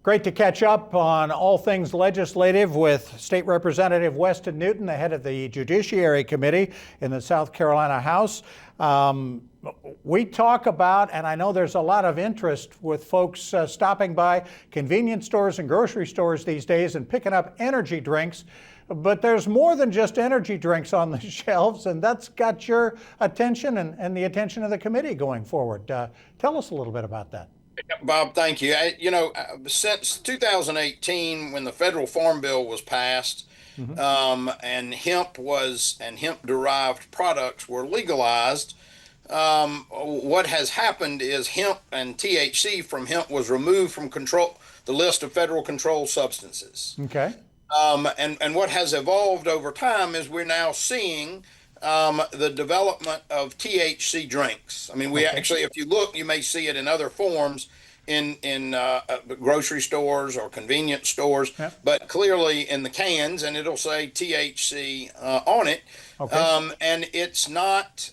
Great to catch up on all things legislative with State Representative Weston Newton, the head of the Judiciary Committee in the South Carolina House. We talk about, and I know there's a lot of interest with folks stopping by convenience stores and grocery stores these days and picking up energy drinks. But there's more than just energy drinks on the shelves, and that's got your attention and the attention of the committee going forward. Tell us a little bit about that. Bob, thank you. Since 2018, when the federal farm bill was passed, and hemp-derived products were legalized, what has happened is hemp and THC from hemp was removed from the list of federal controlled substances. Okay. And what has evolved over time is we're now seeing the development of THC drinks. I mean, actually, if you look, you may see it in other forms in grocery stores or convenience stores, but clearly in the cans, and it'll say THC on it. Okay. And it's not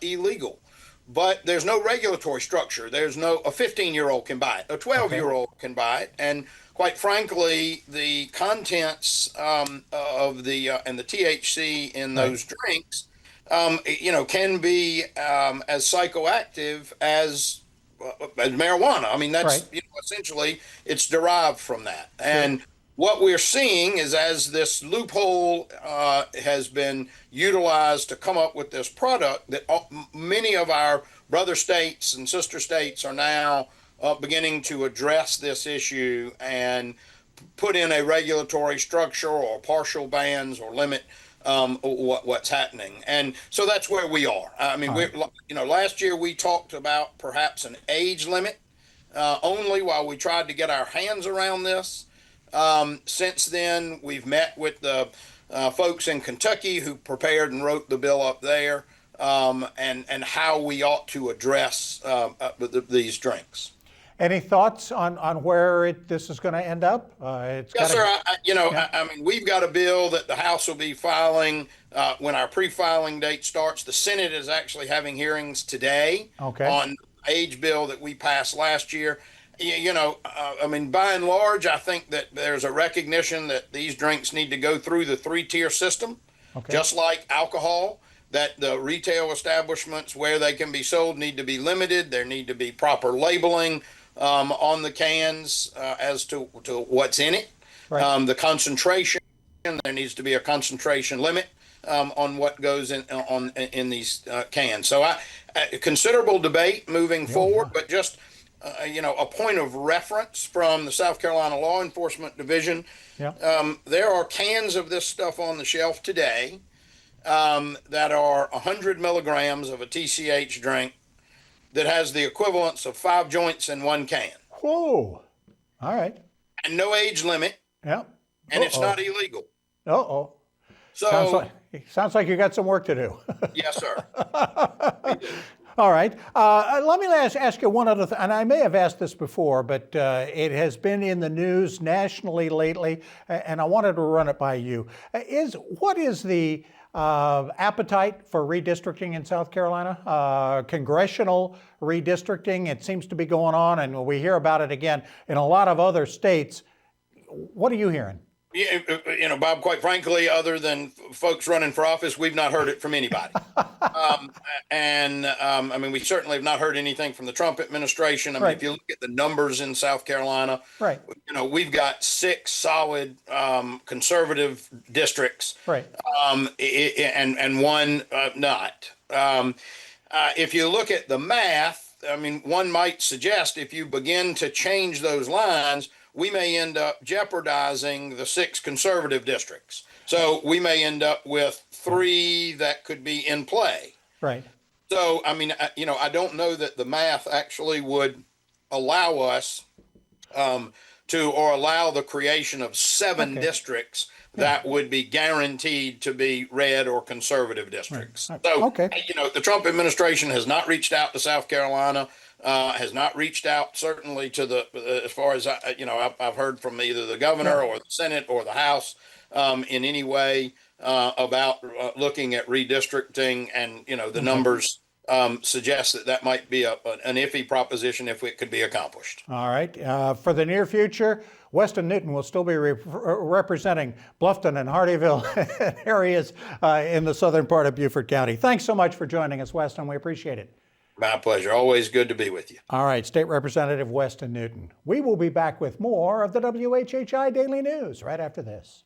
illegal, but there's no regulatory structure. There's a 15-year-old can buy it, a 12-year-old can buy it, and quite frankly, the contents of the and the THC in those drinks, can be as psychoactive as marijuana. I mean, that's essentially it's derived from that. Sure. And what we're seeing is, as this loophole has been utilized to come up with this product, that many of our brother states and sister states are now beginning to address this issue and put in a regulatory structure or partial bans or limit what's happening. And so that's where we are. I mean, last year we talked about perhaps an age limit only while we tried to get our hands around this. Since then, we've met with the folks in Kentucky who prepared and wrote the bill up there, and how we ought to address these drinks. Any thoughts on where this is going to end up? Yes, sir. I mean, we've got a bill that the House will be filing when our pre-filing date starts. The Senate is actually having hearings today on the age bill that we passed last year. I mean, by and large, I think that there's a recognition that these drinks need to go through the three-tier system, just like alcohol, that the retail establishments where they can be sold need to be limited. There need to be proper labeling on the cans as to what's in it. The concentration, there needs to be a concentration limit on what goes in these cans. So a considerable debate moving forward, but just a point of reference from the South Carolina Law Enforcement Division. There are cans of this stuff on the shelf today that are 100 milligrams of a TCH drink that has the equivalence of 5 joints in one can. Whoa. All right. And no age limit. Yep. And it's not illegal. So sounds like you got some work to do. Yes, sir. All right. Let me ask you one other thing, and I may have asked this before, but it has been in the news nationally lately, and I wanted to run it by you. What is the appetite for redistricting in South Carolina? Congressional redistricting, it seems to be going on, and we hear about it again in a lot of other states. What are you hearing? Bob, quite frankly, other than folks running for office, we've not heard it from anybody. I mean, we certainly have not heard anything from the Trump administration. I mean, if you look at the numbers in South Carolina, we've got 6 solid conservative districts, and one not. If you look at the math, I mean, one might suggest if you begin to change those lines, we may end up jeopardizing the 6 conservative districts. So we may end up with 3 that could be in play. Right. So, I mean, I don't know that the math actually would allow us or allow the creation of 7 districts that would be guaranteed to be red or conservative districts. So, the Trump administration has not reached out to South Carolina. Has not reached out certainly to as far as I've heard from either the governor or the Senate or the House in any way about looking at redistricting, and the numbers suggests that that might be an iffy proposition if it could be accomplished. All right. For the near future, Weston Newton will still be representing Bluffton and Hardyville areas in the southern part of Beaufort County. Thanks so much for joining us, Weston. We appreciate it. My pleasure. Always good to be with you. All right, State Representative Weston Newton. We will be back with more of the WHHI Daily News right after this.